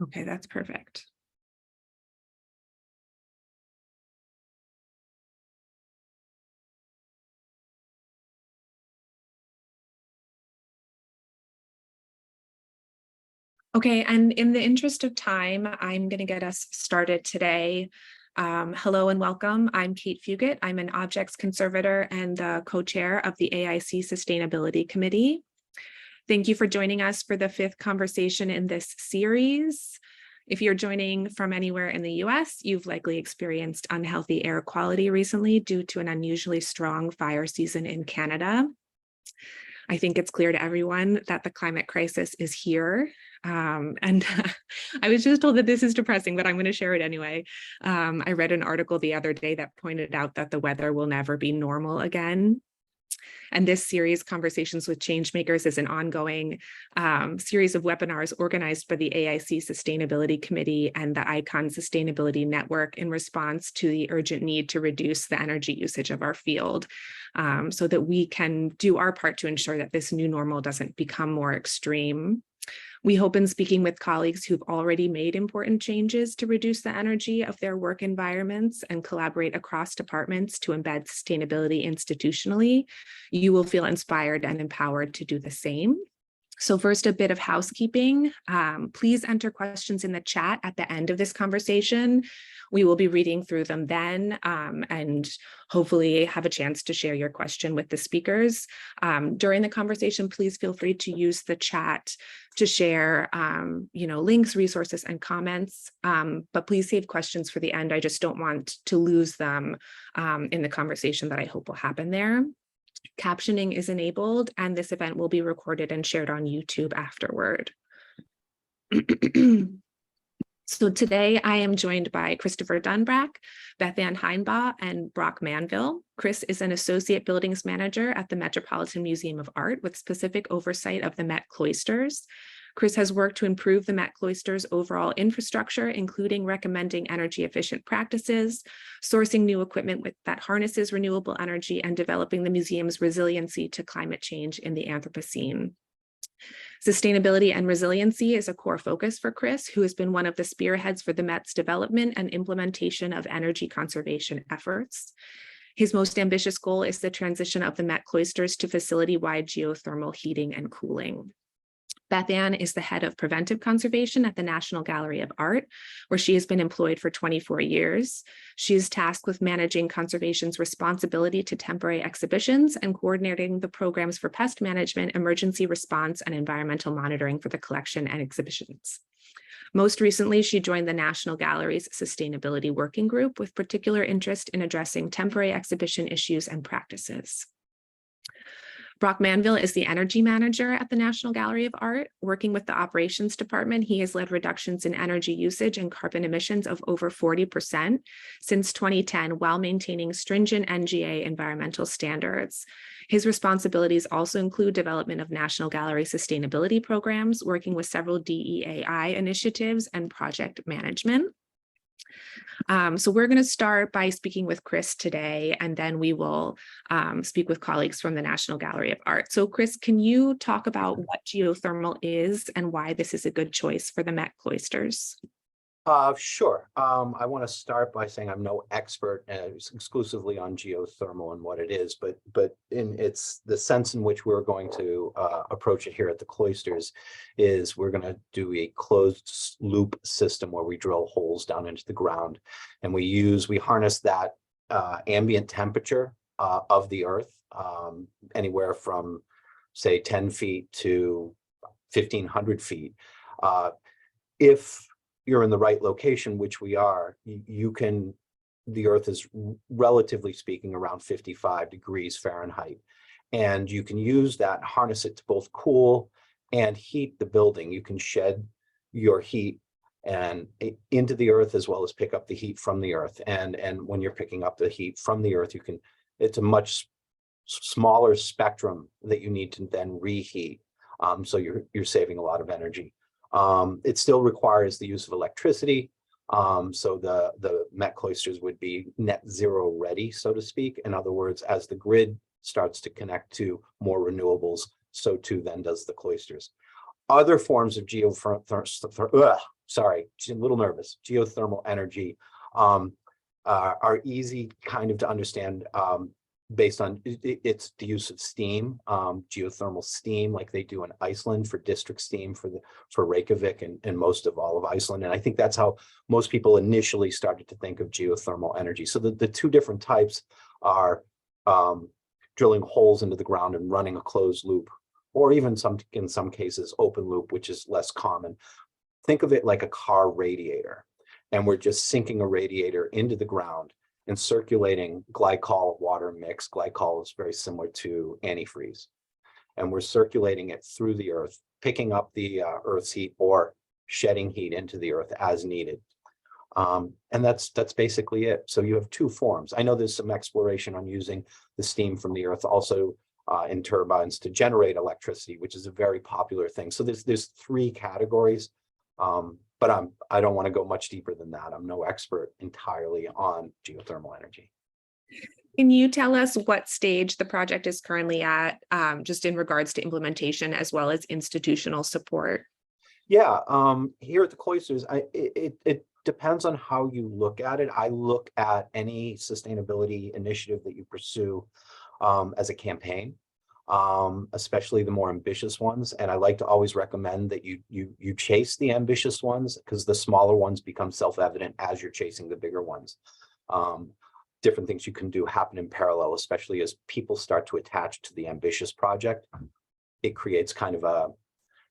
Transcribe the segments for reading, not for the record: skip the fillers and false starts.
Okay, that's perfect. Okay, and in the interest of time, I'm going to get us started today. Hello and welcome. I'm Kate Fugit. I'm an objects conservator and the co-chair of the AIC Sustainability Committee. Thank you for joining us for the 5th conversation in this series. If you're joining from anywhere in the US, you've likely experienced unhealthy air quality recently due to an unusually strong fire season in Canada. I think it's clear to everyone that the climate crisis is here. And I was just told that this is depressing, but I'm going to share it anyway. I read an article the other day that pointed out that the weather will never be normal again. And this series, Conversations with Changemakers, is an ongoing series of webinars organized by the AIC Sustainability Committee and the ICON Sustainability Network in response to the urgent need to reduce the energy usage of our field so that we can do our part to ensure that this new normal doesn't become more extreme. We hope in speaking with colleagues who've already made important changes to reduce the energy of their work environments and collaborate across departments to embed sustainability institutionally, you will feel inspired and empowered to do the same. So first, a bit of housekeeping. Please enter questions in the chat at the end of this conversation. We will be reading through them then and hopefully have a chance to share your question with the speakers. During the conversation, please feel free to use the chat to share links, resources, and comments, but please save questions for the end. I just don't want to lose them in the conversation that I hope will happen there. Captioning is enabled, and this event will be recorded and shared on YouTube afterward. So today I am joined by Christopher Dunbrack, Bethann Heinbaugh, and Brock Manville. Chris is an associate buildings manager at the Metropolitan Museum of Art with specific oversight of the MET Cloisters. Chris has worked to improve the MET Cloisters' overall infrastructure, including recommending energy efficient practices, sourcing new equipment that harnesses renewable energy, and developing the museum's resiliency to climate change in the Anthropocene. Sustainability and resiliency is a core focus for Chris, who has been one of the spearheads for the MET's development and implementation of energy conservation efforts. His most ambitious goal is the transition of the MET Cloisters to facility-wide geothermal heating and cooling. Bethann is the head of Preventive Conservation at the National Gallery of Art, where she has been employed for 24 years. She is tasked with managing conservation's responsibility to temporary exhibitions and coordinating the programs for pest management, emergency response, and environmental monitoring for the collection and exhibitions. Most recently, she joined the National Gallery's Sustainability Working Group with particular interest in addressing temporary exhibition issues and practices. Brock Manville is the energy manager at the National Gallery of Art. Working with the operations department, he has led reductions in energy usage and carbon emissions of over 40% since 2010 while maintaining stringent NGA environmental standards. His responsibilities also include development of National Gallery sustainability programs, working with several DEAI initiatives, and project management. So we're going to start by speaking with Chris today, and then we will speak with colleagues from the National Gallery of Art. So Chris, can you talk about what geothermal is and why this is a good choice for the MET Cloisters? Sure. I want to start by saying I'm no expert exclusively on geothermal and what it is, but in the sense in which we're going to approach it here at the Cloisters is we're going to do a closed loop system where we drill holes down into the ground, and we harness that ambient temperature of the earth, anywhere from say 10 feet to 1,500 feet. If you're in the right location, which we are, the earth is relatively speaking around 55 degrees Fahrenheit. And you can use that, harness it to both cool and heat the building. You can shed your heat and into the earth as well as pick up the heat from the earth. And when you're picking up the heat from the earth, it's a much smaller spectrum that you need to then reheat. So you're saving a lot of energy. It still requires the use of electricity, so the MET Cloisters would be net zero ready, so to speak. In other words, as the grid starts to connect to more renewables, so too then does the Cloisters. Other forms of sorry, a little nervous, geothermal energy are easy kind of to understand based on it's the use of steam, geothermal steam, like they do in Iceland for district steam for Reykjavik and most of all of Iceland. And I think that's how most people initially started to think of geothermal energy. So the two different types are drilling holes into the ground and running a closed loop, or even in some cases open loop, which is less common. Think of it like a car radiator, and we're just sinking a radiator into the ground and circulating glycol water mix. Glycol is very similar to antifreeze. And we're circulating it through the earth, picking up the earth's heat or shedding heat into the earth as needed. And that's basically it. So you have two forms. I know there's some exploration on using the steam from the earth also in turbines to generate electricity, which is a very popular thing. So there's three categories. But I don't want to go much deeper than that. I'm no expert entirely on geothermal energy. Can you tell us what stage the project is currently at, just in regards to implementation as well as institutional support? Yeah, here at the Cloisters, it depends on how you look at it. I look at any sustainability initiative that you pursue as a campaign. Especially the more ambitious ones. And I like to always recommend that you chase the ambitious ones, because the smaller ones become self-evident as you're chasing the bigger ones. Different things you can do happen in parallel, especially as people start to attach to the ambitious project. It creates kind of a,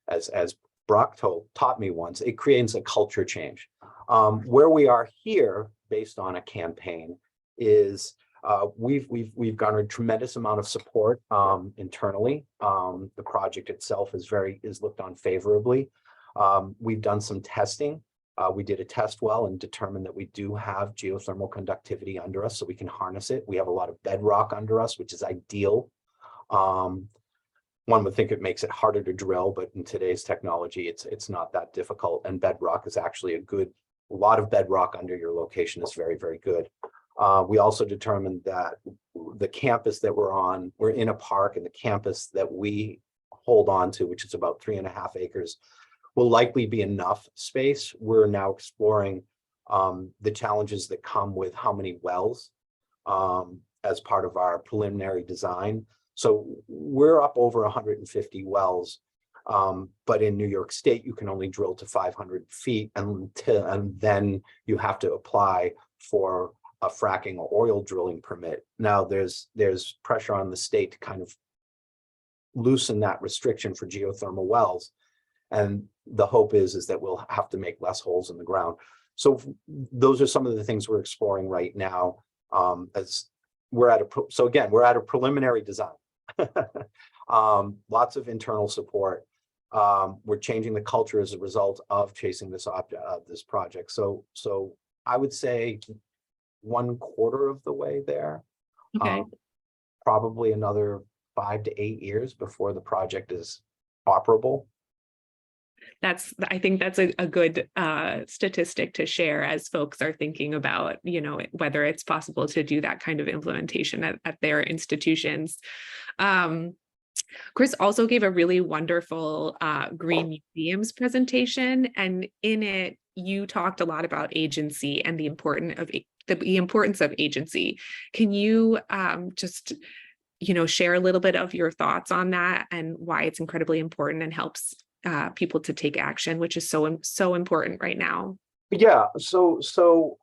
as Brock taught me once, it creates a culture change. Where we are here based on a campaign is we've garnered tremendous amount of support internally. The project itself is looked on favorably. We've done some testing. We did a test well and determined that we do have geothermal conductivity under us, so we can harness it. We have a lot of bedrock under us, which is ideal. One would think it makes it harder to drill, but in today's technology, it's not that difficult. And bedrock is actually a lot of bedrock under your location is very, very good. We also determined that the campus that we're in a park, and the campus that we hold on to, which is about 3.5 acres, will likely be enough space. We're now exploring the challenges that come with how many wells as part of our preliminary design. So we're up over 150 wells, but in New York State, you can only drill to 500 feet, and then you have to apply for a fracking or oil drilling permit. Now there's pressure on the state to kind of loosen that restriction for geothermal wells. And the hope is that we'll have to make less holes in the ground. So those are some of the things we're exploring right now. As we're at a preliminary design. Lots of internal support. We're changing the culture as a result of chasing this project. So I would say 1/4 of the way there. Okay. Probably another 5 to 8 years before the project is operable. I think that's a good statistic to share as folks are thinking about, whether it's possible to do that kind of implementation at their institutions. Chris also gave a really wonderful Green Museums presentation, and in it, you talked a lot about agency and the importance of agency. Can you just, share a little bit of your thoughts on that and why it's incredibly important and helps people to take action, which is so important right now? Yeah. So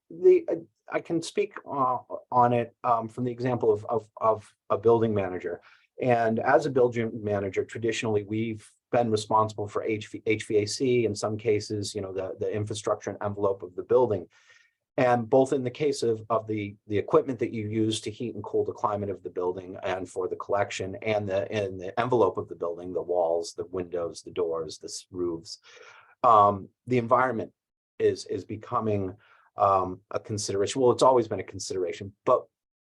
I can speak on it from the example of a building manager. And as a building manager, traditionally, we've been responsible for HVAC, in some cases, the infrastructure and envelope of the building. And both in the case of the equipment that you use to heat and cool the climate of the building, and for the collection, and the envelope of the building, the walls, the windows, the doors, the roofs, the environment is becoming a consideration. Well, it's always been a consideration, but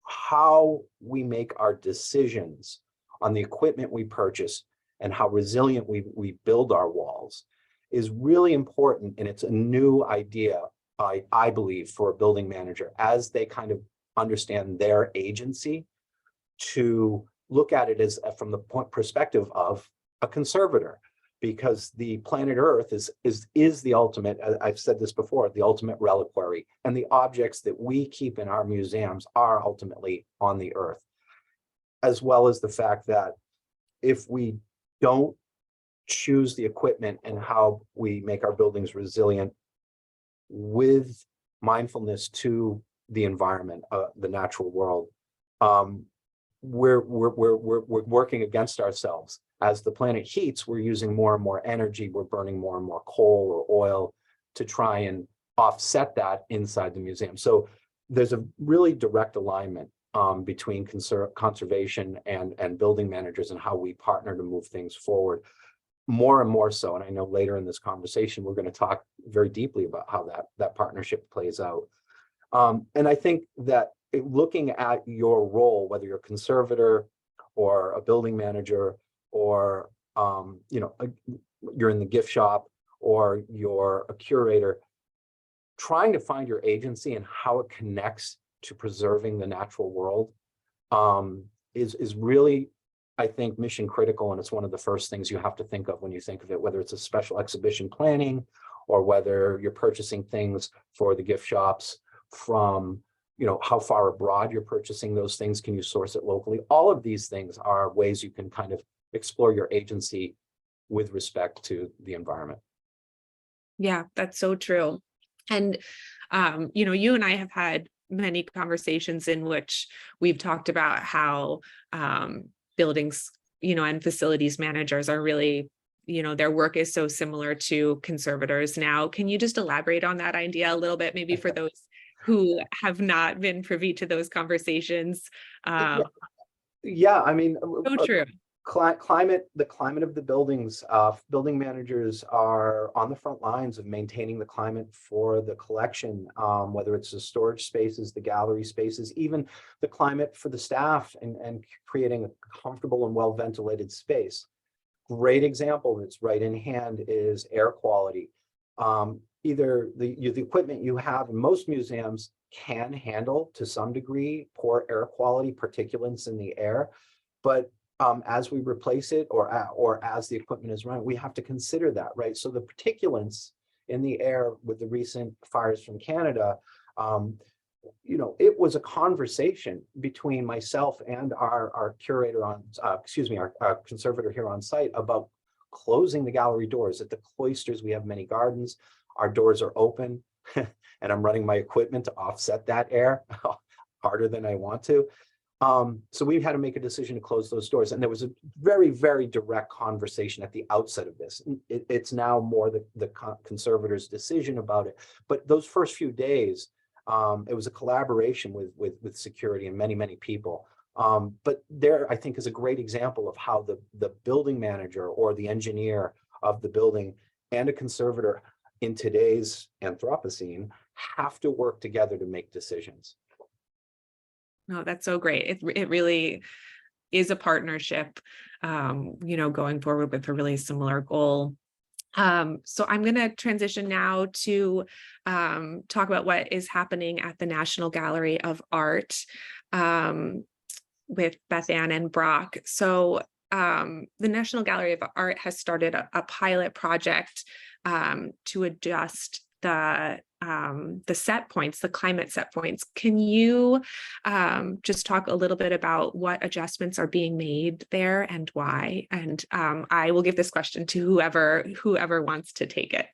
how we make our decisions on the equipment we purchase and how resilient we build our walls is really important. And it's a new idea, I believe, for a building manager as they kind of understand their agency, to look at it as from the perspective of a conservator. because the planet Earth is the ultimate, I've said this before, the ultimate reliquary, and the objects that we keep in our museums are ultimately on the Earth, as well as the fact that if we don't choose the equipment and how we make our buildings resilient with mindfulness to the environment, the natural world, we're working against ourselves. As the planet heats, we're using more and more energy, we're burning more and more coal or oil to try and offset that inside the museum. So there's a really direct alignment between conservation and building managers and how we partner to move things forward. More and more so, and I know later in this conversation, we're going to talk very deeply about how that partnership plays out. And I think that looking at your role, whether you're a conservator or a building manager, or you're in the gift shop, or you're a curator, trying to find your agency and how it connects to preserving the natural world is really, I think, mission critical. And it's one of the first things you have to think of when you think of it, whether it's a special exhibition planning or whether you're purchasing things for the gift shops from, how far abroad you're purchasing those things. Can you source it locally? All of these things are ways you can kind of explore your agency with respect to the environment. Yeah, that's so true. And, you and I have had many conversations in which we've talked about how buildings, and facilities managers are really, their work is so similar to conservators now. Can you just elaborate on that idea a little bit, maybe for those who have not been privy to those conversations? Yeah, I mean, so true. The climate of the buildings, building managers are on the front lines of maintaining the climate for the collection, whether it's the storage spaces, the gallery spaces, even the climate for the staff, and creating a comfortable and well ventilated space. Great example that's right in hand is air quality. Either the equipment you have in most museums can handle to some degree poor air quality, particulates in the air, but as we replace it or as the equipment is running, we have to consider that, right? So the particulates in the air with the recent fires from Canada, it was a conversation between myself and our curator our conservator here on site about closing the gallery doors. At the Cloisters, we have many gardens. Our doors are open and I'm running my equipment to offset that air harder than I want to. So we had to make a decision to close those doors. And there was a very, very direct conversation at the outset of this. It's now more the conservators' decision about it. But those first few days, it was a collaboration with security and many, many people. But there, I think, is a great example of how the building manager or the engineer of the building and a conservator in today's Anthropocene have to work together to make decisions. No, that's so great. It really is a partnership, going forward with a really similar goal. So I'm going to transition now to talk about what is happening at the National Gallery of Art with Bethann and Brock. So the National Gallery of Art has started a pilot project to adjust the set points, the climate set points. Can you just talk a little bit about what adjustments are being made there and why? And I will give this question to whoever wants to take it.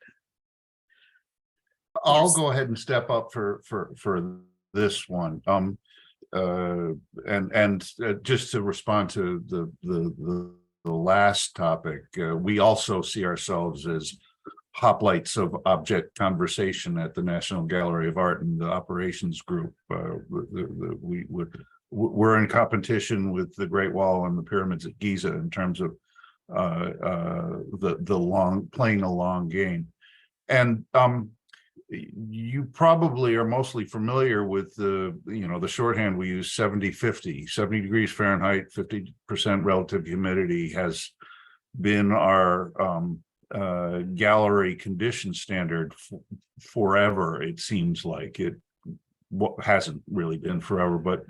I'll go ahead and step up for this one. Just to respond to the last topic, we also see ourselves as hoplites of object conversation at the National Gallery of Art and the operations group. We're in competition with the Great Wall and the pyramids at Giza in terms of playing a long game. And you probably are mostly familiar with the shorthand we use: 70-50. 70 degrees Fahrenheit, 50% relative humidity has been our gallery condition standard forever. It seems like it hasn't really been forever, but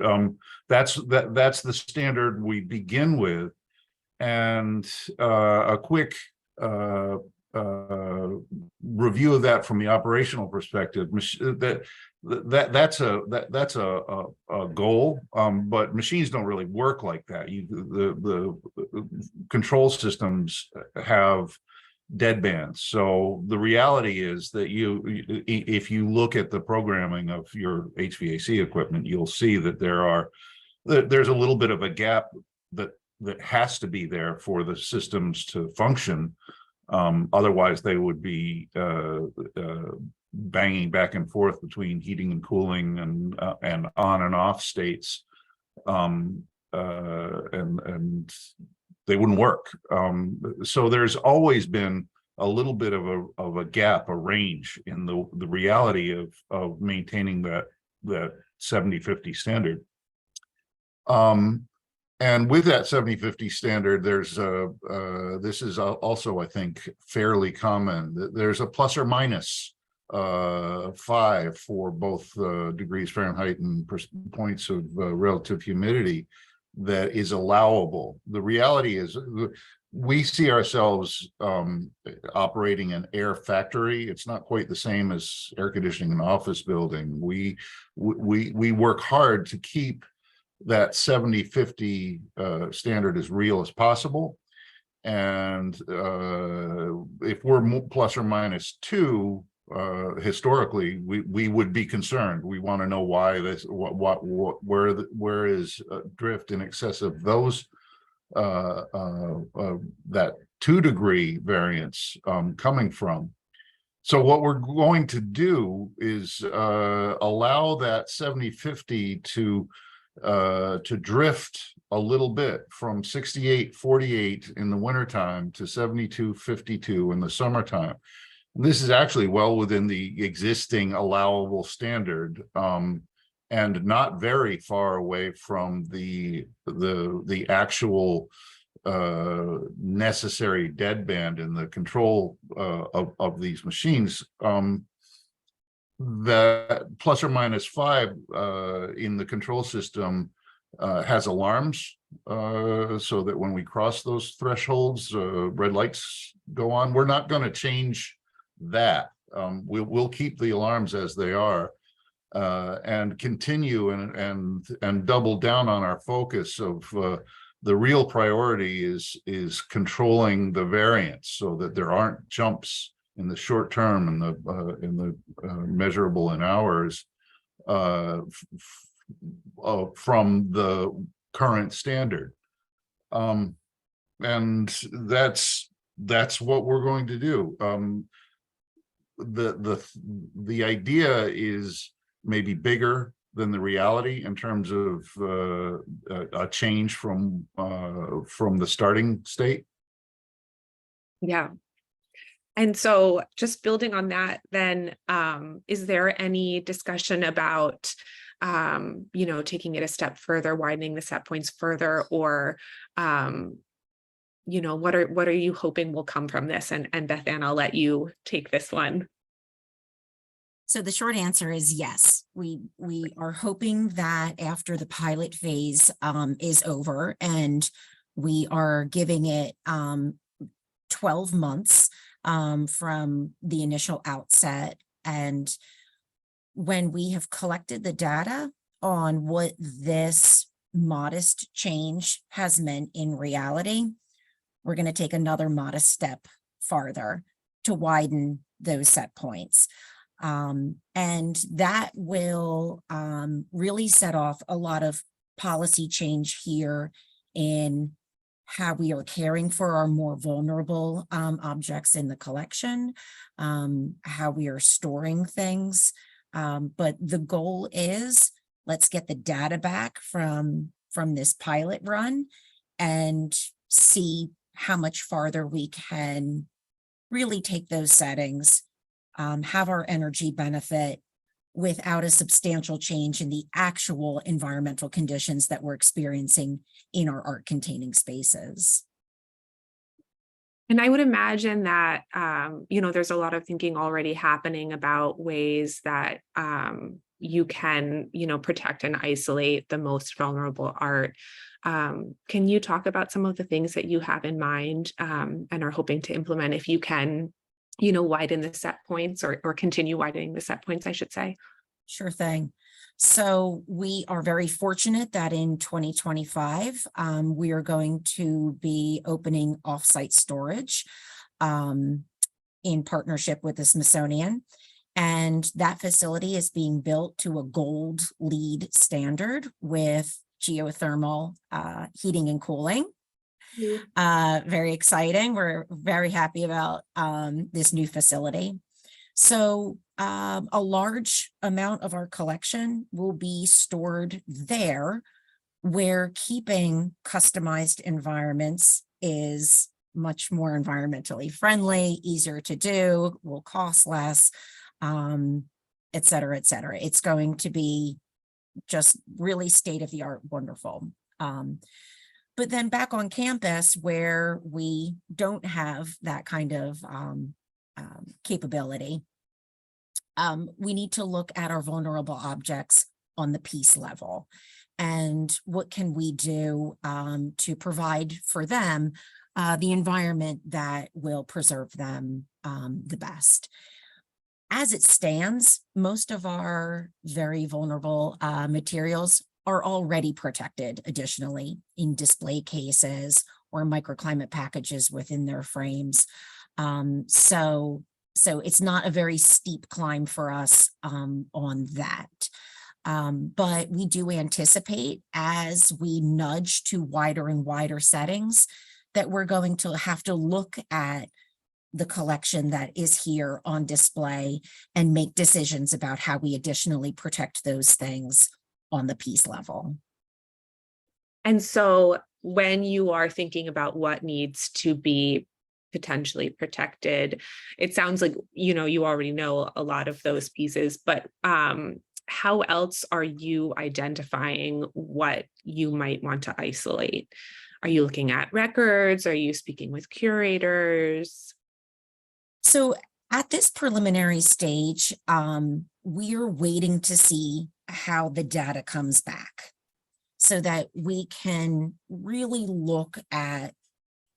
that's the standard we begin with. And a quick review of that from the operational perspective, that's a goal, but machines don't really work like that. The control systems have deadbands. So the reality is that if you look at the programming of your HVAC equipment, you'll see that there's a little bit of a gap that has to be there for the systems to function. Otherwise, they would be banging back and forth between heating and cooling and on and off states, and they wouldn't work. So there's always been a little bit of a gap, a range in the reality of maintaining that 70-50 standard. And with that 70-50 standard, there's this is also, I think, fairly common. There's a plus or minus 5 for both degrees Fahrenheit and points of relative humidity that is allowable. The reality is we see ourselves operating an air factory. It's not quite the same as air conditioning an office building. We work hard to keep that 70-50 standard as real as possible. And if we're plus or minus 2, historically, we would be concerned. We want to know why this, where is drift in excess of those, that 2-degree variance coming from. So what we're going to do is allow that 70-50 to drift a little bit from 68-48 in the wintertime to 72-52 in the summertime. This is actually well within the existing allowable standard, and not very far away from the actual necessary deadband in the control of these machines. That plus or minus 5 in the control system has alarms, so that when we cross those thresholds, red lights go on. We're not going to change that. We'll keep the alarms as they are, and continue and double down on our focus of the real priority is controlling the variance so that there aren't jumps in the short term and the measurable in hours from the current standard, and that's what we're going to do. The idea is maybe bigger than the reality in terms of a change from the starting state. Yeah. And so just building on that, then, is there any discussion about, taking it a step further, widening the set points further, or, what are you hoping will come from this? And Bethann, I'll let you take this one. So the short answer is yes. We are hoping that after the pilot phase is over, and we are giving it 12 months from the initial outset, and when we have collected the data on what this modest change has meant in reality, we're going to take another modest step farther to widen those set points. And that will really set off a lot of policy change here in how we are caring for our more vulnerable objects in the collection, how we are storing things. But the goal is, let's get the data back from this pilot run and see how much farther we can really take those settings, have our energy benefit without a substantial change in the actual environmental conditions that we're experiencing in our art containing spaces. And I would imagine that, there's a lot of thinking already happening about ways that, you can, protect and isolate the most vulnerable art. Can you talk about some of the things that you have in mind and are hoping to implement if you can, widen the set points or continue widening the set points, I should say? Sure thing. So we are very fortunate that in 2025, we are going to be opening offsite storage in partnership with the Smithsonian. And that facility is being built to a gold LEED standard with geothermal heating and cooling. Very exciting. We're very happy about this new facility. So a large amount of our collection will be stored there, where keeping customized environments is much more environmentally friendly, easier to do, will cost less, et cetera, et cetera. It's going to be just really state-of-the-art wonderful. But then back on campus where we don't have that kind of capability, we need to look at our vulnerable objects on the piece level. And what can we do to provide for them the environment that will preserve them the best? As it stands, most of our very vulnerable materials are already protected additionally in display cases or microclimate packages within their frames. So it's not a very steep climb for us on that. But we do anticipate, as we nudge to wider and wider settings, that we're going to have to look at the collection that is here on display and make decisions about how we additionally protect those things on the piece level. And so when you are thinking about what needs to be potentially protected, it sounds like, you already know a lot of those pieces, but how else are you identifying what you might want to isolate? Are you looking at records? Are you speaking with curators? So at this preliminary stage, we are waiting to see how the data comes back so that we can really look at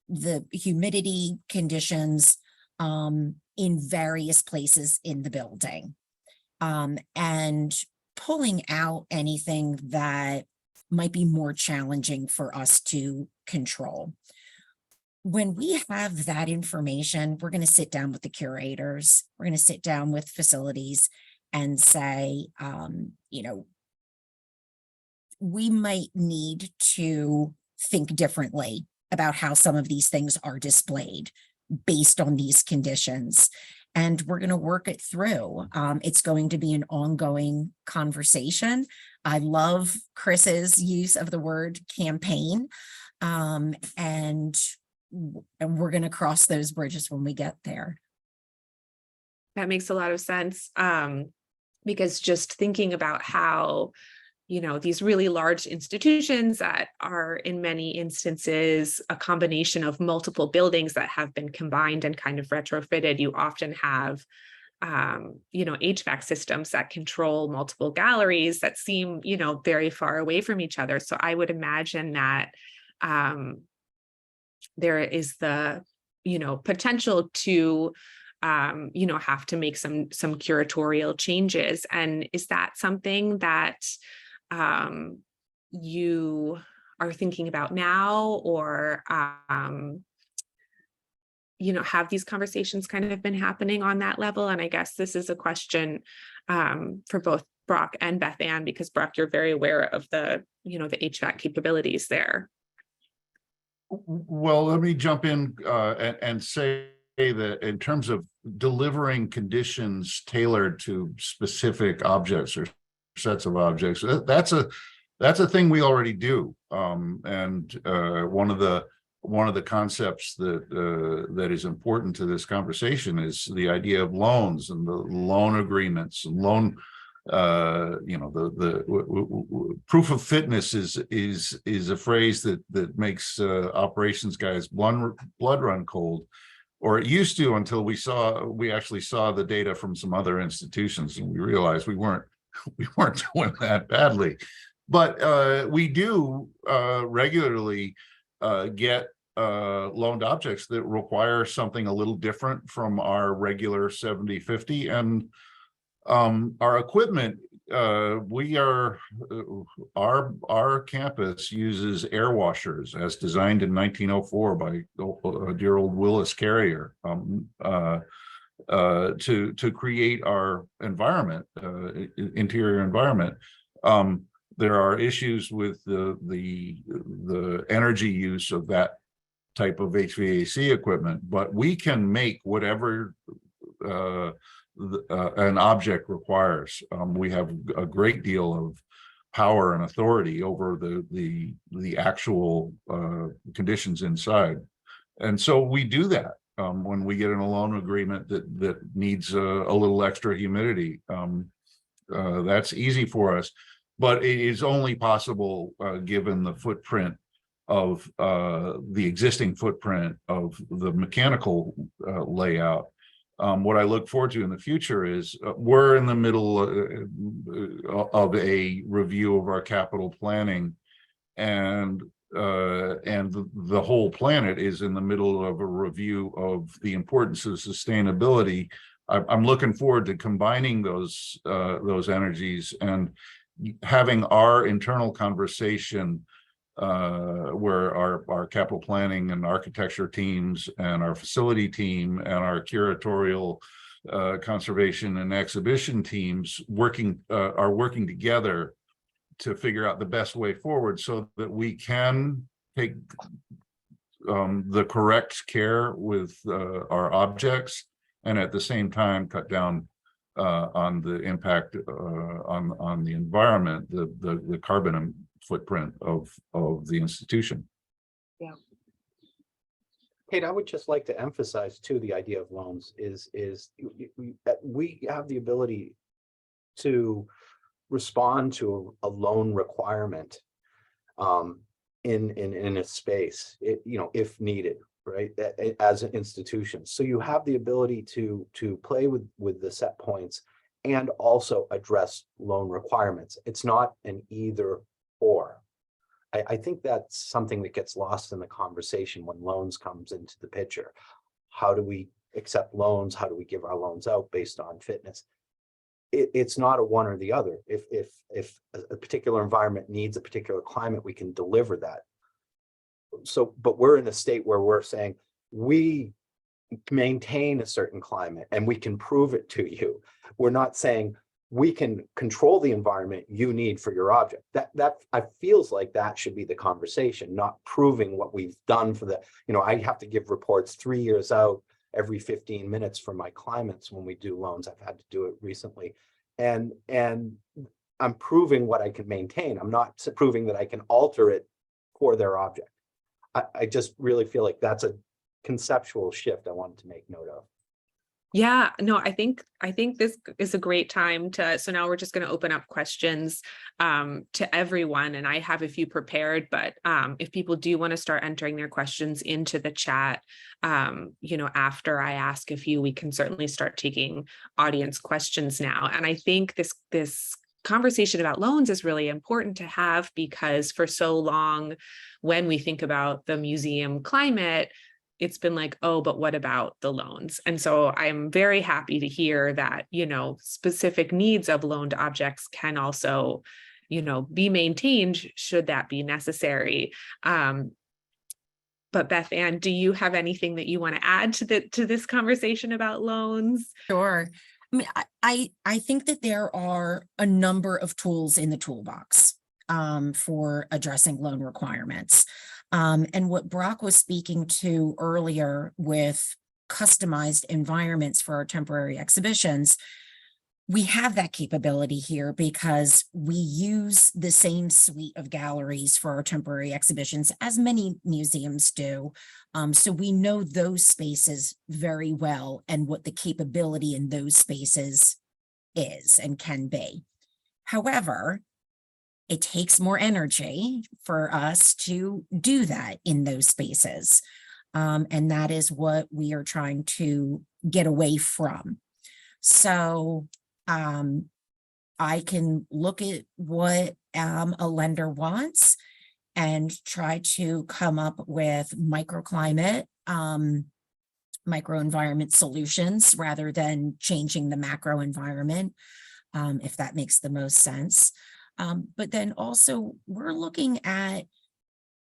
the humidity conditions in various places in the building and pulling out anything that might be more challenging for us to control. When we have that information, we're going to sit down with the curators, we're going to sit down with facilities and say, we might need to think differently about how some of these things are displayed based on these conditions. And we're going to work it through. It's going to be an ongoing conversation. I love Chris's use of the word campaign. And we're going to cross those bridges when we get there. That makes a lot of sense. Because just thinking about how, these really large institutions that are in many instances a combination of multiple buildings that have been combined and kind of retrofitted, you often have, HVAC systems that control multiple galleries that seem, very far away from each other. So I would imagine that there is the, potential to have to make some curatorial changes. And is that something that you are thinking about now, or have these conversations kind of been happening on that level? And I guess this is a question for both Brock and Bethann, because Brock, you're very aware of the the HVAC capabilities there. Well, let me jump in and say that in terms of delivering conditions tailored to specific objects or sets of objects, that's a thing we already do. And one of the concepts that is important to this conversation is the idea of loans and the loan agreements and loan. The proof of fitness is a phrase that makes operations guys blood run cold, or it used to, until we actually saw the data from some other institutions and we realized we weren't we weren't doing that badly. But we do regularly get loaned objects that require something a little different from our regular 70/50, and our equipment, our campus uses air washers as designed in 1904 by dear old Willis Carrier to create our environment, interior environment. There are issues with the energy use of that type of HVAC equipment, but we can make whatever an object requires. We have a great deal of power and authority over the actual conditions inside, and so we do that when we get in a loan agreement that needs a little extra humidity. That's easy for us, but it is only possible given the footprint of the existing footprint of the mechanical layout. What I look forward to in the future is we're in the middle of a review of our capital planning, and the whole planet is in the middle of a review of the importance of sustainability. I'm looking forward to combining those energies and having our internal conversation where our capital planning and architecture teams and our facility team and our curatorial conservation and exhibition teams are working together to figure out the best way forward so that we can take the correct care with our objects and at the same time cut down on the impact on the environment, the carbon footprint of the institution. Yeah. Kate, I would just like to emphasize too, the idea of loans is we have the ability to respond to a loan requirement in a space, if needed, right, as an institution. So you have the ability to play with the set points and also address loan requirements. It's not an either or. I think that's something that gets lost in the conversation when loans comes into the picture. How do we accept loans? How do we give our loans out based on fitness? It's not a one or the other. If a particular environment needs a particular climate, we can deliver that. So, but we're in a state where we're saying we maintain a certain climate and we can prove it to you. We're not saying we can control the environment you need for your object. That I feels like that should be the conversation, not proving what we've done for the, I have to give reports 3 years out every 15 minutes for my climates when we do loans. I've had to do it recently. And I'm proving what I can maintain. I'm not proving that I can alter it for their object. I just really feel like that's a conceptual shift I wanted to make note of. Yeah, no, I think this is a great time so now we're just going to open up questions to everyone, and I have a few prepared, but if people do want to start entering their questions into the chat, after I ask a few, we can certainly start taking audience questions now. And I think this conversation about loans is really important to have, because for so long, when we think about the museum climate, it's been like, oh, but what about the loans? And so I'm very happy to hear that, specific needs of loaned objects can also, be maintained should that be necessary. But Bethann, do you have anything that you want to add to this conversation about loans? Sure. I mean, I think that there are a number of tools in the toolbox for addressing loan requirements. And what Brock was speaking to earlier with customized environments for our temporary exhibitions, we have that capability here because we use the same suite of galleries for our temporary exhibitions as many museums do. So we know those spaces very well and what the capability in those spaces is and can be. However, it takes more energy for us to do that in those spaces. And that is what we are trying to get away from. So I can look at what a lender wants and try to come up with microclimate, microenvironment solutions rather than changing the macro environment, if that makes the most sense. But then also we're looking at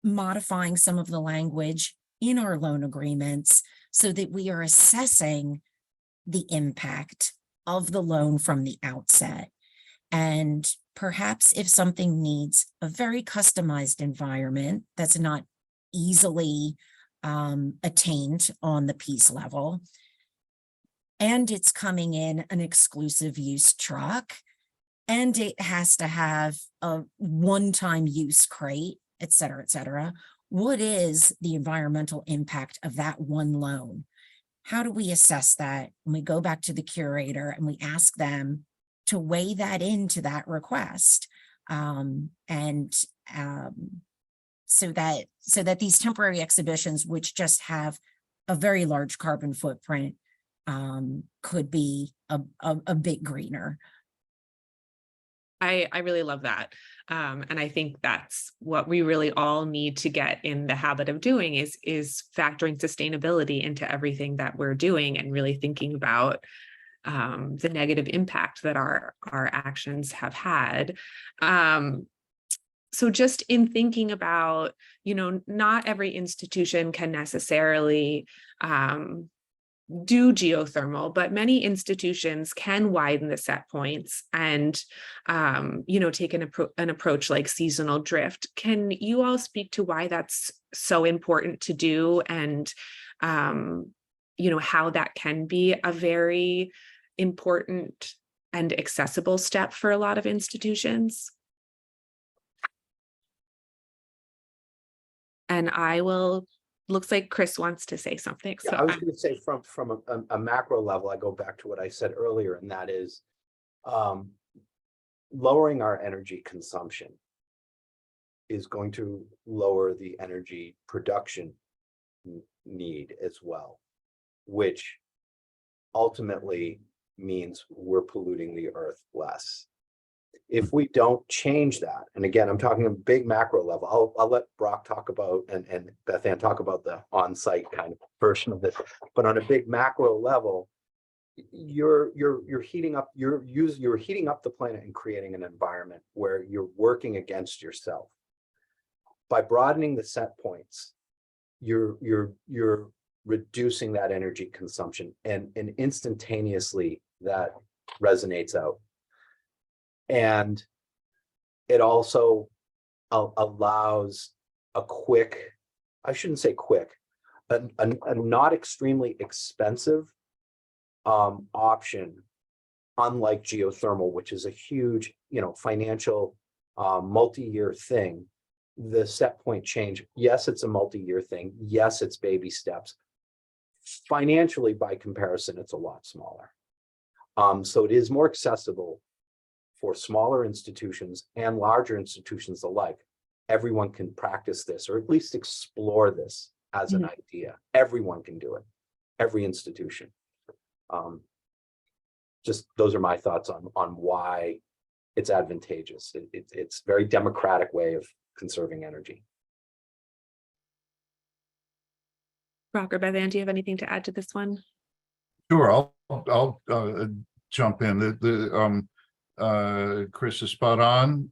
modifying some of the language in our loan agreements so that we are assessing the impact of the loan from the outset. And perhaps if something needs a very customized environment that's not easily attained on the piece level, and it's coming in an exclusive use truck, and it has to have a one-time use crate, et cetera, what is the environmental impact of that one loan? How do we assess that? And we go back to the curator and we ask them to weigh that into that request. So that these temporary exhibitions, which just have a very large carbon footprint, could be a bit greener. I really love that. And I think that's what we really all need to get in the habit of doing is factoring sustainability into everything that we're doing and really thinking about the negative impact that our actions have had. So just in thinking about, not every institution can necessarily do geothermal, but many institutions can widen the set points and, take an approach like seasonal drift. Can you all speak to why that's so important to do and, how that can be a very important and accessible step for a lot of institutions? And looks like Chris wants to say something. Yeah, So I was going to say from a macro level, I go back to what I said earlier, and that is lowering our energy consumption is going to lower the energy production need as well, which ultimately means we're polluting the earth less. If we don't change that, and again, I'm talking a big macro level, I'll let Brock talk about and Bethann talk about the on-site kind of version of this, but on a big macro level, you're heating up the planet and creating an environment where you're working against yourself. By broadening the set points, you're reducing that energy consumption, and instantaneously that resonates out. And it also allows a quick, I shouldn't say quick, a not extremely expensive option, unlike geothermal, which is a huge, financial multi-year thing. The set point change, yes, it's a multi-year thing. Yes, it's baby steps. Financially, by comparison, it's a lot smaller. So it is more accessible for smaller institutions and larger institutions alike. Everyone can practice this, or at least explore this as an idea. Everyone can do it, every institution. Just those are my thoughts on why it's advantageous. It's a very democratic way of conserving energy. Brock or Bethann, do you have anything to add to this one? Sure, I'll jump in. Chris is spot on.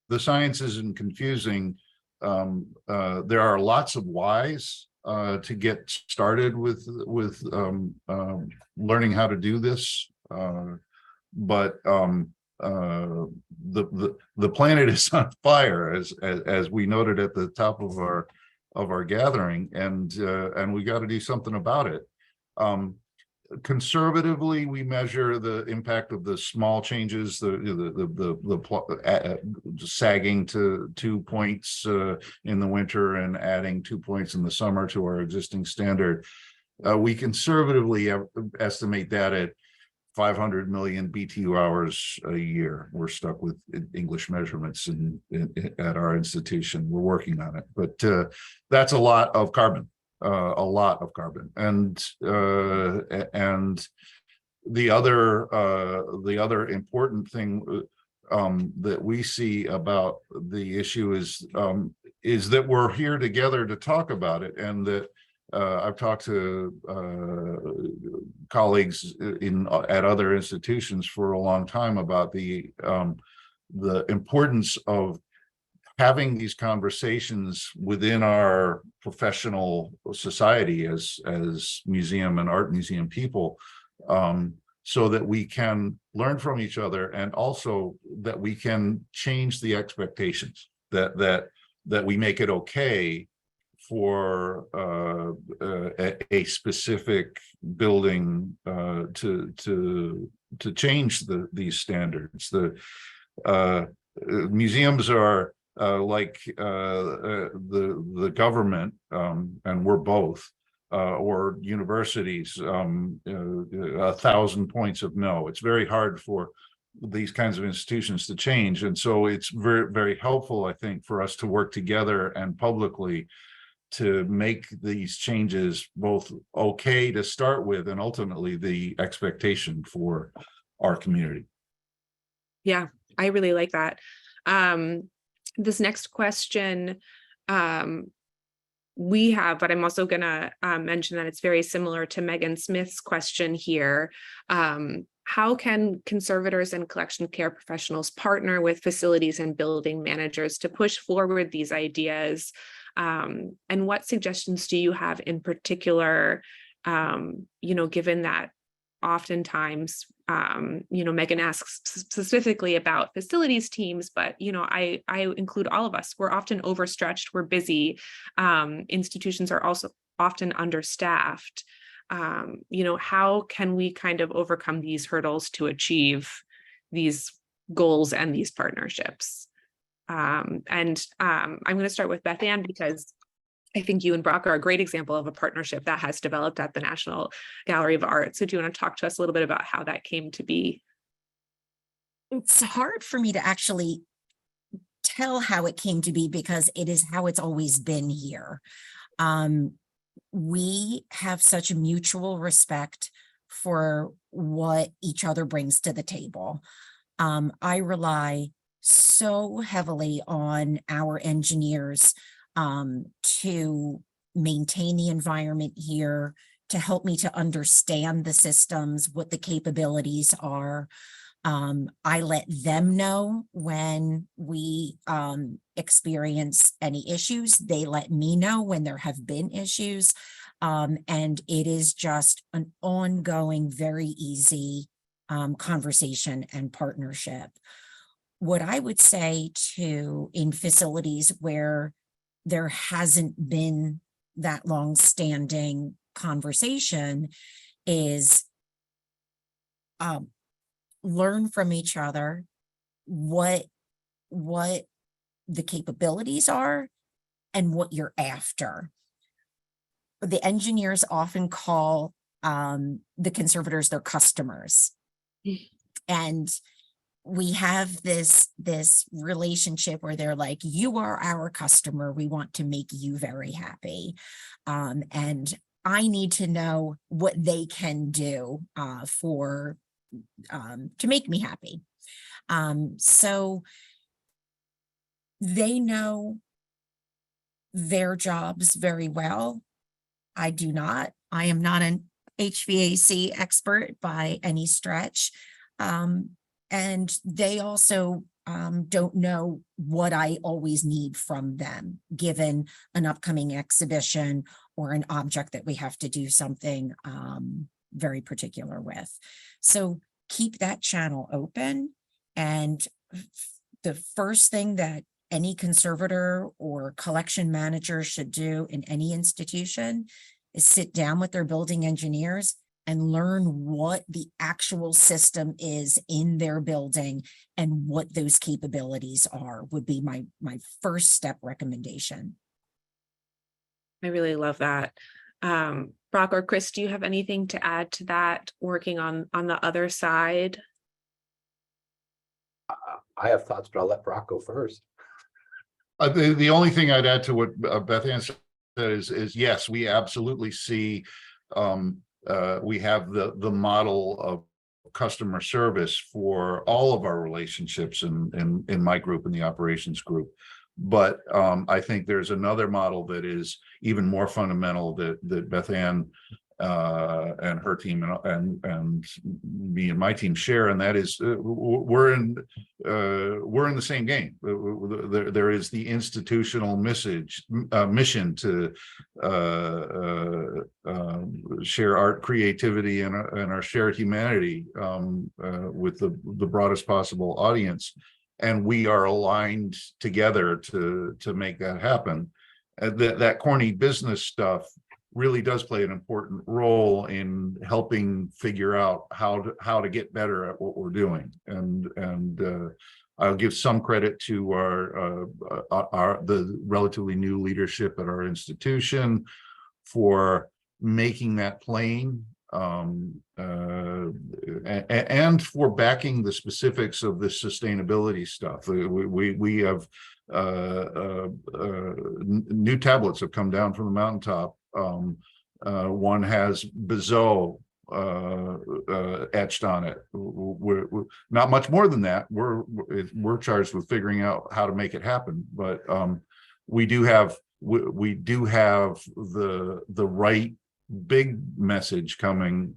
The science isn't confusing. There are lots of whys to get started with learning how to do this, but the planet is on fire, as we noted at the top of our gathering, and we got to do something about it. Conservatively, we measure the impact of the small changes, the sagging to 2 points in the winter and adding 2 points in the summer to our existing standard. We conservatively estimate that at 500 million BTU hours a year. We're stuck with English measurements at our institution. We're working on it, but that's a lot of carbon. And the other important thing that we see about the issue is that we're here together to talk about it, and that I've talked to colleagues at other institutions for a long time about the importance of having these conversations within our professional society as museum and art museum people, so that we can learn from each other, and also that we can change the expectations, that we make it okay for a specific building to change these standards. The museums are like the government, and we're both, or universities, 1,000 points of no. It's very hard for these kinds of institutions to change, and so it's very, very helpful, I think, for us to work together and publicly to make these changes both okay to start with, and ultimately the expectation for our community. Yeah, I really like that. This next question we have, but I'm also going to mention that it's very similar to Megan Smith's question here. How can conservators and collection care professionals partner with facilities and building managers to push forward these ideas? And what suggestions do you have in particular, given that oftentimes, Megan asks specifically about facilities teams, but, I include all of us. We're often overstretched, we're busy. Institutions are also often understaffed. How can we kind of overcome these hurdles to achieve these goals and these partnerships? I'm going to start with Bethann, because I think you and Brock are a great example of a partnership that has developed at the National Gallery of Art. So do you want to talk to us a little bit about how that came to be? It's hard for me to actually tell how it came to be, because it is how it's always been here. We have such a mutual respect for what each other brings to the table. I rely so heavily on our engineers to maintain the environment here, to help me to understand the systems, what the capabilities are. I let them know when we experience any issues. They let me know when there have been issues. And it is just an ongoing, very easy conversation and partnership. What I would say in facilities where there hasn't been that long-standing conversation is learn from each other what the capabilities are and what you're after. The engineers often call the conservators their customers. And we have this relationship where they're like, you are our customer. We want to make you very happy. And I need to know what they can do to make me happy. So they know their jobs very well. I do not. I am not an HVAC expert by any stretch. And they also don't know what I always need from them, given an upcoming exhibition or an object that we have to do something very particular with. So keep that channel open. And the first thing that any conservator or collection manager should do in any institution is sit down with their building engineers and learn what the actual system is in their building and what those capabilities are, would be my first step recommendation. I really love that. Brock or Chris, do you have anything to add to that, working on the other side? I have thoughts, but I'll let Brock go first. The only thing I'd add to what Bethann said is yes, we absolutely see we have the model customer service for all of our relationships in my group, in the operations group. But I think there's another model that is even more fundamental that Bethann and her team and me and my team share, and that is we're in the same game. There is the institutional mission to share art, creativity, and our shared humanity with the broadest possible audience, and we are aligned together to make that happen. That corny business stuff really does play an important role in helping figure out how to get better at what we're doing. And I'll give some credit to the relatively new leadership at our institution for making that plain, and for backing the specifics of the sustainability stuff. We have new tablets have come down from the mountaintop. One has Bezoe etched on it. We're not much more than that. We're charged with figuring out how to make it happen, but we do have the right big message coming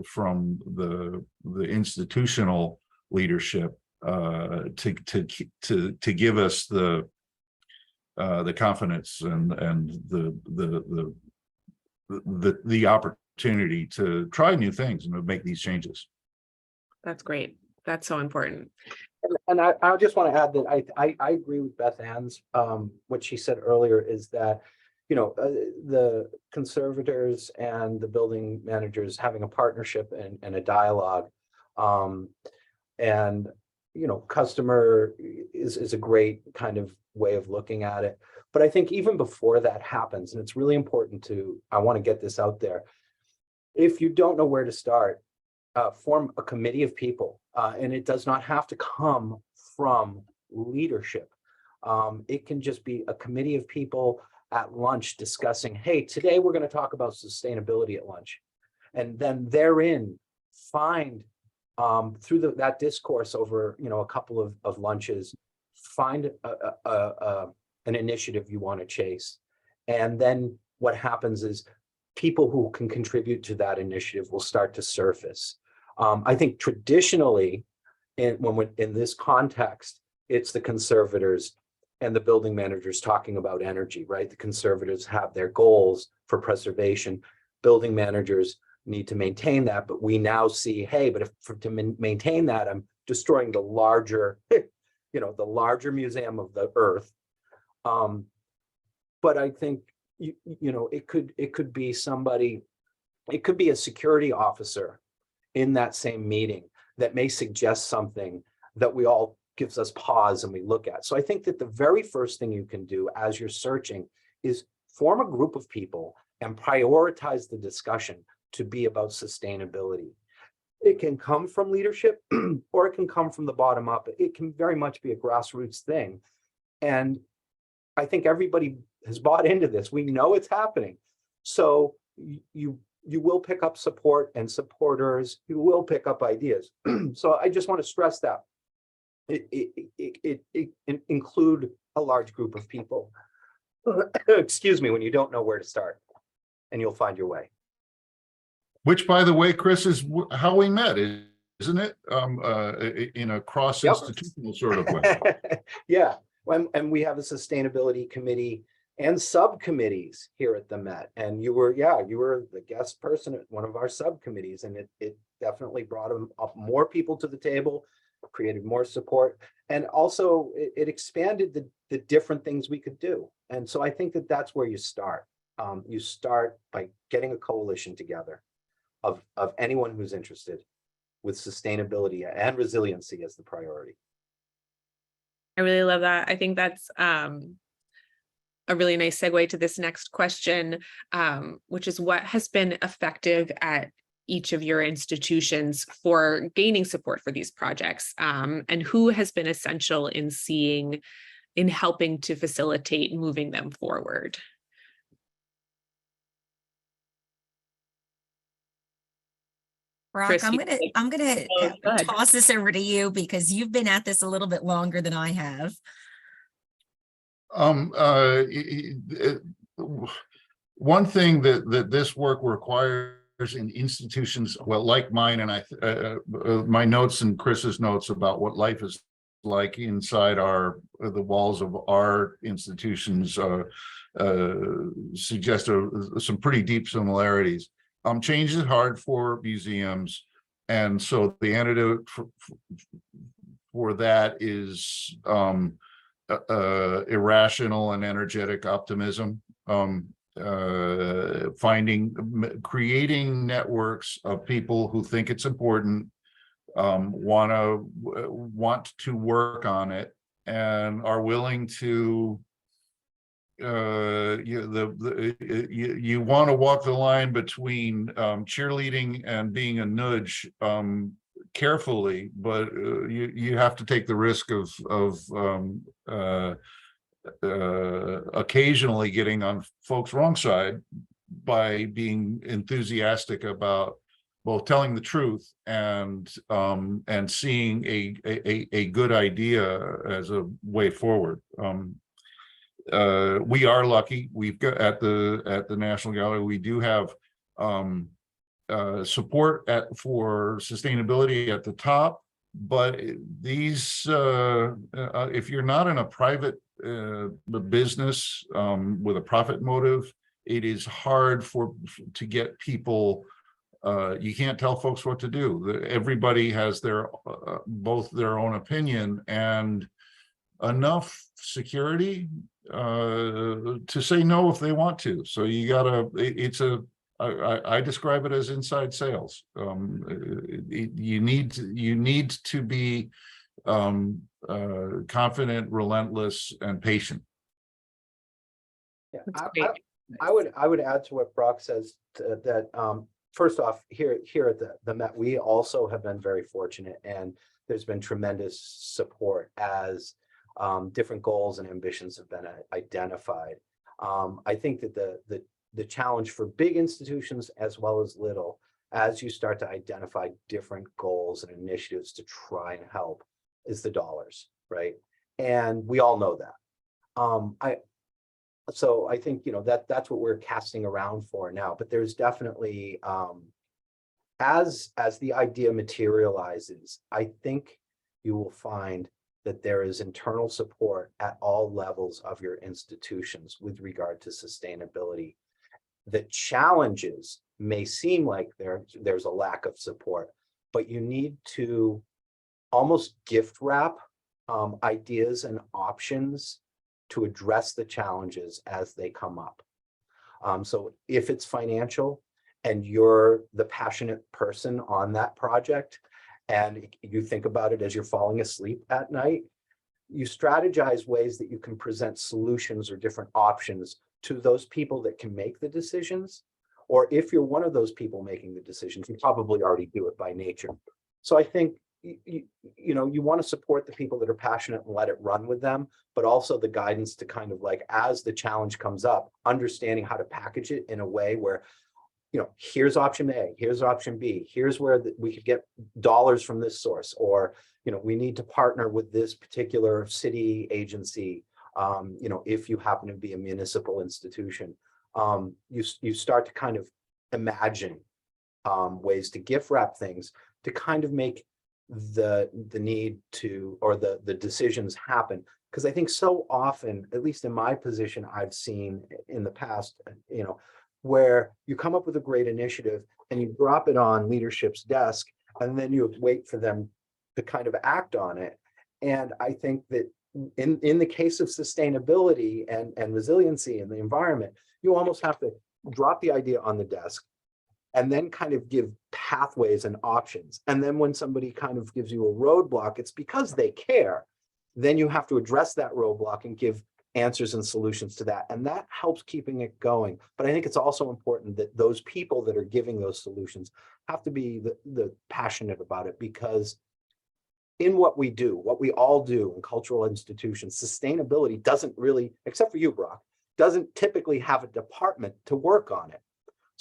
from the institutional leadership to give us the confidence and the opportunity to try new things and to make these changes. That's great. That's so important. And I just want to add that I agree with Bethann's what she said earlier is that, you know, the conservators and the building managers having a partnership and a dialogue, and you know, customer is a great kind of way of looking at it. But I think even before that happens, and it's really important I want to get this out there. If you don't know where to start, form a committee of people, and it does not have to come from leadership. It can just be a committee of people at lunch discussing, hey, today we're going to talk about sustainability at lunch. And then therein find through that discourse over, you know, a couple of lunches, find an initiative you want to chase. And then what happens is people who can contribute to that initiative will start to surface. I think traditionally, in this context, it's the conservators and the building managers talking about energy, right? The conservators have their goals for preservation. Building managers need to maintain that, but we now see, hey, but to maintain that, I'm destroying the larger, you know, the larger museum of the earth. But I think you know, it could be somebody, it could be a security officer in that same meeting that may suggest something that we all gives us pause and we look at. So I think that the very first thing you can do as you're searching is form a group of people and prioritize the discussion to be about sustainability. It can come from leadership or it can come from the bottom up. It can very much be a grassroots thing. And I think everybody has bought into this. We know it's happening. So you will pick up support and supporters. You will pick up ideas. So I just want to stress that. It include a large group of people. Excuse me, when you don't know where to start, and you'll find your way. Which, by the way, Chris, is how we met, isn't it? In a cross-institutional sort of way. Yeah, and we have a sustainability committee and subcommittees here at the Met. And you were the guest person at one of our subcommittees, and it definitely brought up more people to the table, created more support, and also it expanded the different things we could do. And so I think that that's where you start. You start by getting a coalition together of anyone who's interested with sustainability and resiliency as the priority. I really love that. I think that's a really nice segue to this next question, which is what has been effective at each of your institutions for gaining support for these projects, and who has been essential in helping to facilitate moving them forward? Brock, Chris, I'm you- gonna Oh, go ahead. toss this over to you because you've been at this a little bit longer than I have. One thing that this work requires in institutions, well, like mine, and my notes and Chris's notes about what life is like inside the walls of our institutions suggest some pretty deep similarities. Change is hard for museums, and so the antidote for that is irrational and energetic optimism. Creating networks of people who think it's important, want to work on it, and are willing to you want to walk the line between cheerleading and being a nudge carefully, but you have to take the risk of occasionally getting on folks' wrong side by being enthusiastic about both telling the truth and seeing a good idea as a way forward. We are lucky. We've got at the National Gallery, we do have support for sustainability at the top, but these if you're not in a private business with a profit motive, it is hard to get people. You can't tell folks what to do. Everybody has both their own opinion and enough security to say no if they want to. So you gotta. I describe it as inside sales. You need to be confident, relentless, and patient. Yeah, That's great. I would add to what Brock says that first off, here at the Met, we also have been very fortunate, and there's been tremendous support as different goals and ambitions have been identified. I think that the challenge for big institutions as well as little, as you start to identify different goals and initiatives to try and help, is the dollars, right? And we all know that. So I think, that's what we're casting around for now, but there's definitely, as the idea materializes, I think you will find that there is internal support at all levels of your institutions with regard to sustainability. The challenges may seem like there's a lack of support, but you need to almost gift wrap ideas and options to address the challenges as they come up. So if it's financial and you're the passionate person on that project, and you think about it as you're falling asleep at night, you strategize ways that you can present solutions or different options to those people that can make the decisions. Or if you're one of those people making the decisions, you probably already do it by nature. So I think you want to support the people that are passionate and let it run with them, but also the guidance to kind of like, as the challenge comes up, understanding how to package it in a way where, here's option A, here's option B, here's where we could get dollars from this source, or, we need to partner with this particular city agency. If you happen to be a municipal institution, you start to kind of imagine ways to gift wrap things to kind of make the need to, or the decisions happen. Because I think so often, at least in my position, I've seen in the past, where you come up with a great initiative and you drop it on leadership's desk, and then you wait for them to kind of act on it. And I think that in the case of sustainability and resiliency in the environment, you almost have to drop the idea on the desk and then kind of give pathways and options. And then when somebody kind of gives you a roadblock, it's because they care. Then you have to address that roadblock and give answers and solutions to that. And that helps keeping it going. But I think it's also important that those people that are giving those solutions have to be the passionate about it, because in what we do, what we all do in cultural institutions, sustainability doesn't really, except for you, Brock, doesn't typically have a department to work on it.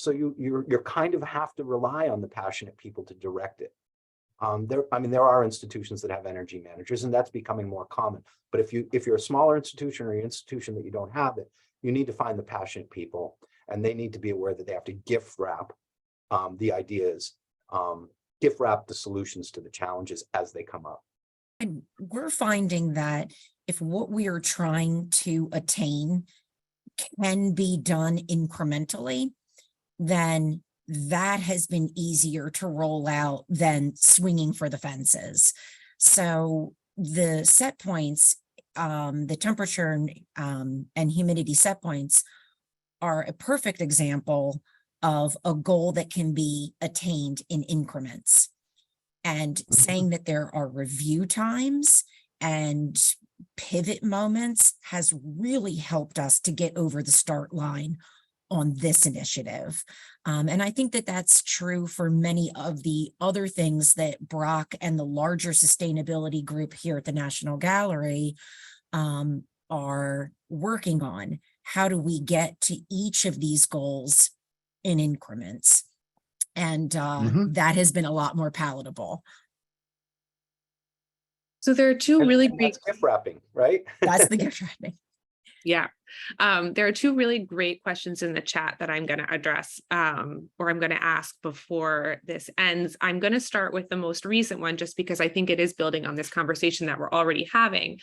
So you're kind of have to rely on the passionate people to direct it. There are institutions that have energy managers, and that's becoming more common. But if you're a smaller institution or an institution that you don't have it, you need to find the passionate people, and they need to be aware that they have to gift wrap the ideas, gift wrap the solutions to the challenges as they come up. And we're finding that if what we are trying to attain can be done incrementally, then that has been easier to roll out than swinging for the fences. So the set points, the temperature and humidity set points are a perfect example of a goal that can be attained in increments. And saying that there are review times and pivot moments has really helped us to get over the start line on this initiative. And I think that that's true for many of the other things that Brock and the larger sustainability group here at the National Gallery are working on. How do we get to each of these goals in increments? And that has been a lot more palatable. So there are two really And great that's gift wrapping, right? That's the gift wrapping. Yeah. There are two really great questions in the chat that I'm going to address or I'm going to ask before this ends. I'm going to start with the most recent one just because I think it is building on this conversation that we're already having.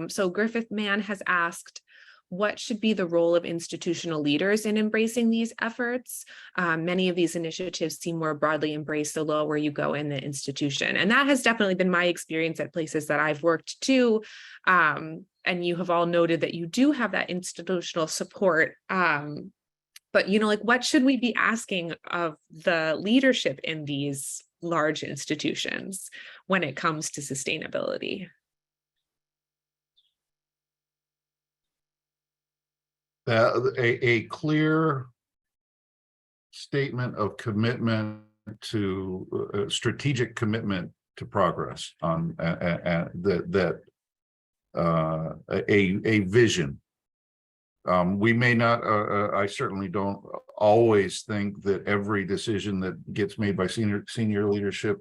So Griffith Mann has asked, what should be the role of institutional leaders in embracing these efforts? Many of these initiatives seem more broadly embraced the lower you go in the institution. And that has definitely been my experience at places that I've worked too. And you have all noted that you do have that institutional support. But, what should we be asking of the leadership in these large institutions when it comes to sustainability? A clear statement of commitment to strategic commitment to progress on a vision. We may not, I certainly don't always think that every decision that gets made by senior leadership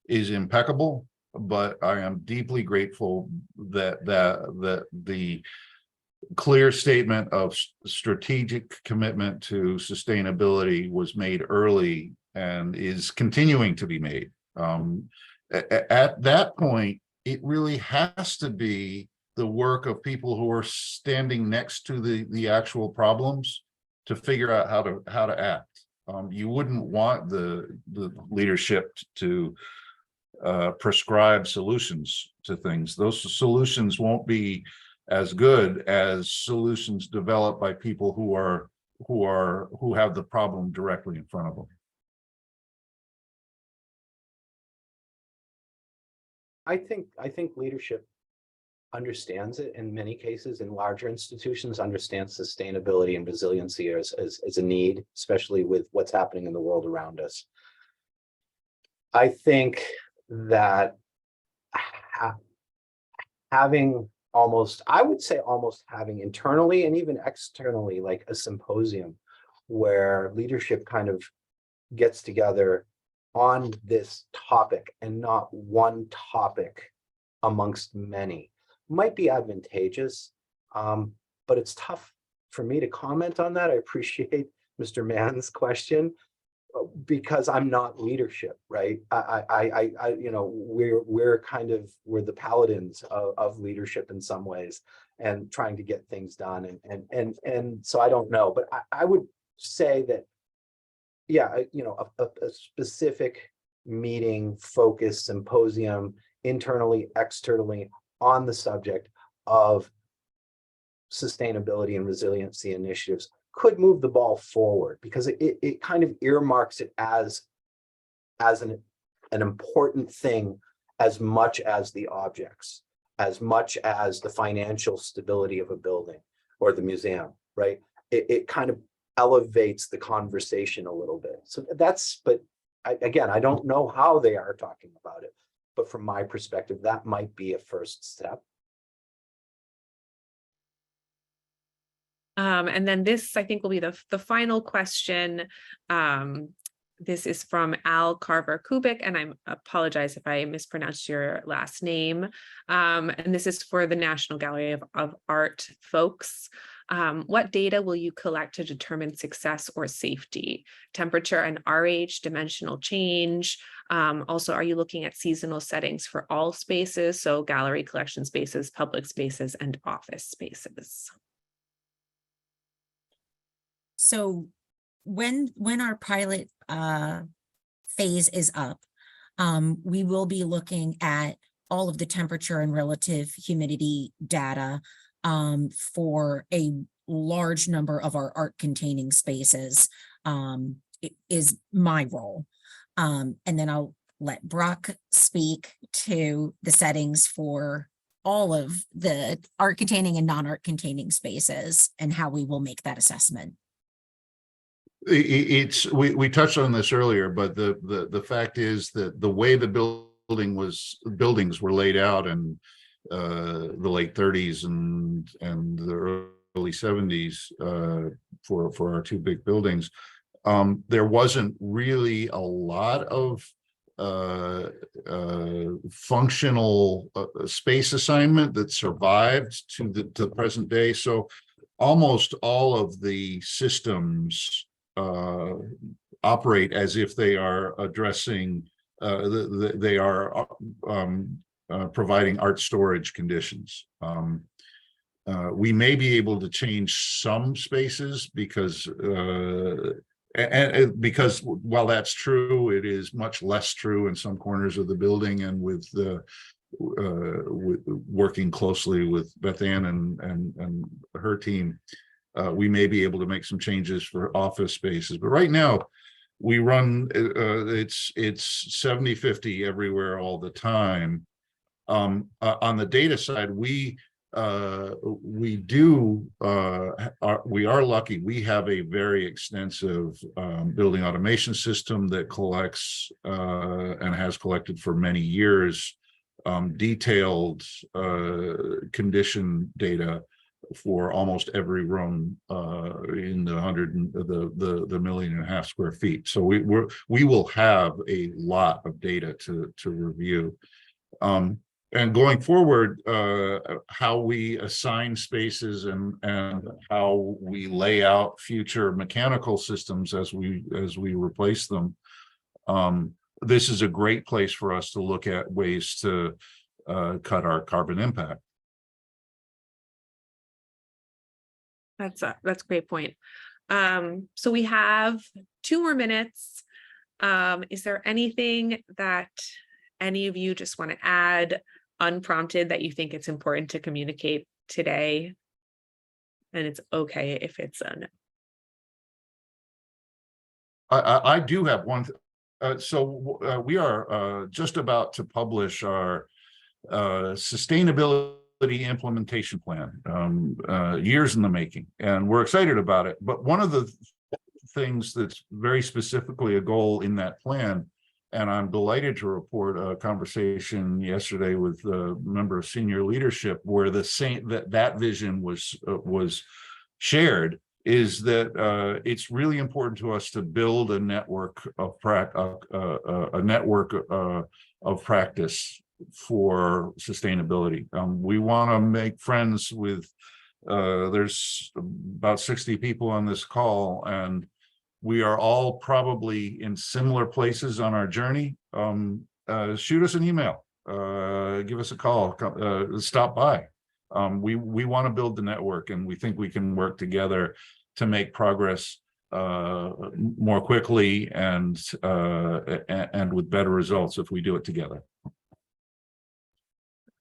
is impeccable, but I am deeply grateful that the clear statement of strategic commitment to sustainability was made early and is continuing to be made. At that point, it really has to be the work of people who are standing next to the actual problems to figure out how to act. You wouldn't want the leadership to prescribe solutions to things. Those solutions won't be as good as solutions developed by people who have the problem directly in front of them. I think leadership understands it in many cases. In larger institutions, understands sustainability and resiliency as a need, especially with what's happening in the world around us. I think that having having internally and even externally, like a symposium where leadership kind of gets together on this topic and not one topic amongst many, might be advantageous, but it's tough for me to comment on that. I appreciate Mr. Mann's question because I'm not leadership, right? We're the paladins of leadership in some ways and trying to get things done. And so I don't know, but I would say that, yeah, a specific meeting, focus, symposium, internally, externally, on the subject of sustainability and resiliency initiatives could move the ball forward, because it kind of earmarks it as an important thing, as much as the objects, as much as the financial stability of a building or the museum, right? It kind of elevates the conversation a little bit. So but I don't know how they are talking about it, but from my perspective, that might be a first step. And then this, I think, will be the final question. This is from Al Carver Kubik, and I apologize if I mispronounced your last name. And this is for the National Gallery of Art folks. What data will you collect to determine success or safety? Temperature and RH, dimensional change. Also, are you looking at seasonal settings for all spaces? So gallery collection spaces, public spaces, and office spaces. So when our pilot phase is up, we will be looking at all of the temperature and relative humidity data for a large number of our art containing spaces. It is my role. And then I'll let Brock speak to the settings for all of the art containing and non-art containing spaces and how we will make that assessment. We touched on this earlier, but the fact is that the way the buildings were laid out in the late 30s and the early 70s for our two big buildings, there wasn't really a lot of functional space assignment that survived to the present day. So almost all of the systems operate as if they are addressing, they are providing art storage conditions. We may be able to change some spaces because because while that's true, it is much less true in some corners of the building, and with working closely with Bethann and her team, we may be able to make some changes for office spaces. But right now, we run it's 70-50 everywhere all the time. On the data side, we are lucky. We have a very extensive building automation system that collects and has collected for many years detailed condition data for almost every room in the 1.5 million square feet. So we will have a lot of data to review. And going forward, how we assign spaces and how we lay out future mechanical systems as we replace them, this is a great place for us to look at ways to cut our carbon impact. That's a great point. So we have 2 more minutes. Is there anything that any of you just want to add unprompted that you think it's important to communicate today? And it's okay if it's a no. I do have one. So we are just about to publish our sustainability implementation plan, years in the making, and we're excited about it. But one of the things that's very specifically a goal in that plan, and I'm delighted to report a conversation yesterday with a member of senior leadership where that vision was shared, is that it's really important to us to build a network of practice for sustainability. We want to make friends with, there's about 60 people on this call, and we are all probably in similar places on our journey. Shoot us an email, give us a call, stop by. We want to build the network, and we think we can work together to make progress more quickly and with better results if we do it together.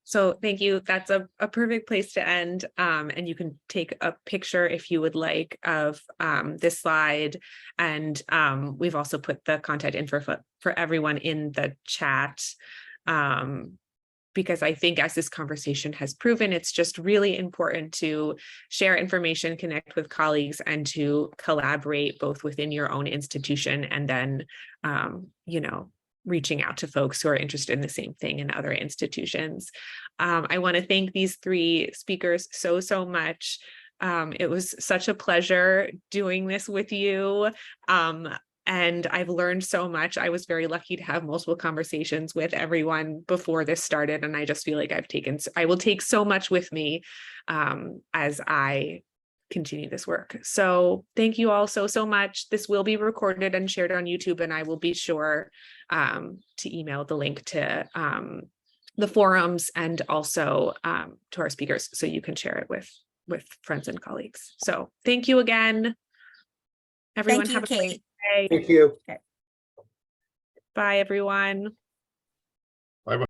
So thank you. That's a perfect place to end. And you can take a picture if you would like of this slide. And we've also put the contact info for everyone in the chat. Because I think, as this conversation has proven, it's just really important to share information, connect with colleagues, and to collaborate both within your own institution and then, reaching out to folks who are interested in the same thing in other institutions. I want to thank these 3 speakers so much. It was such a pleasure doing this with you. And I've learned so much. I was very lucky to have multiple conversations with everyone before this started. And I just feel like I will take so much with me as I continue this work. So thank you all so much. This will be recorded and shared on YouTube, and I will be sure to email the link to the forums and also to our speakers, so you can share it with friends and colleagues. So thank you again. Everyone, Thank you, have a great Kate. day. Thank you. Bye, everyone.